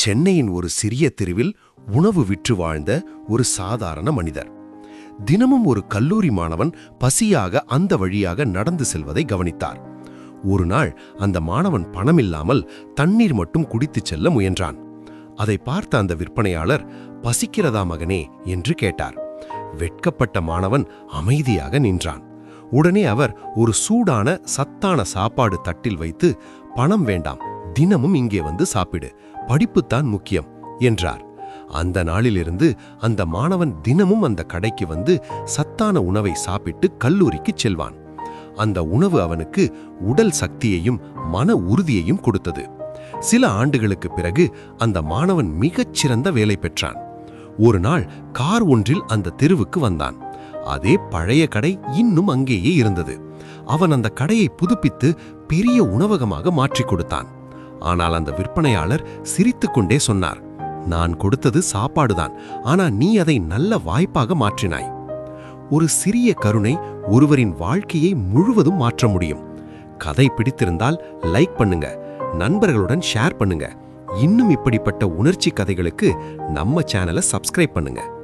சென்னையின் ஒரு சிறிய தெருவில் உணவு விற்று வாழ்ந்த ஒரு சாதாரண மனிதர். தினமும் ஒரு கல்லூரி மாணவன் பசியாக அந்த வழியாக நடந்து செல்வதை கவனித்தார். ஒரு நாள் அந்த மாணவன் பணமில்லாமல் தண்ணீர் மட்டும் குடித்துச் செல்ல முயன்றான். அதை பார்த்த அந்த விற்பனையாளர், "பசிக்கிறதா மகனே?" என்று கேட்டார். வெட்கப்பட்ட மாணவன் அமைதியாக நின்றான். உடனே அவர் ஒரு சூடான சத்தான சாப்பாடு தட்டில் வைத்து, "பணம் வேண்டாம், தினமும் இங்கே வந்து சாப்பிடு, படிப்புத்தான் முக்கியம்" என்றார். அந்த நாளிலிருந்து அந்த மாணவன் தினமும் அந்த கடைக்கு வந்து சத்தான உணவை சாப்பிட்டு கல்லூரிக்கு செல்வான். அந்த உணவு அவனுக்கு உடல் சக்தியையும் மன உறுதியையும் கொடுத்தது. சில ஆண்டுகளுக்கு பிறகு அந்த மாணவன் மிகச்சிறந்த வேலை பெற்றான். ஒரு நாள் கார் ஒன்றில் அந்த தெருவுக்கு வந்தான். அதே பழைய கடை இன்னும் அங்கேயே இருந்தது. அவன் அந்த கடையை புதுப்பித்து பெரிய உணவகமாக மாற்றிக் கொடுத்தான். ஆனால் அந்த விற்பனையாளர் சிரித்துக்கொண்டே சொன்னார், "நான் கொடுத்தது சாப்பாடுதான், ஆனா நீ அதை நல்ல வாய்ப்பாக மாற்றினாய்." ஒரு சிறிய கருணை ஒருவரின் வாழ்க்கையை முழுவதும் மாற்ற முடியும். கதை பிடித்திருந்தால் லைக் பண்ணுங்க, நண்பர்களுடன் ஷேர் பண்ணுங்க. இன்னும் இப்படிப்பட்ட உணர்ச்சி கதைகளுக்கு நம்ம சேனலை சப்ஸ்கிரைப் பண்ணுங்க.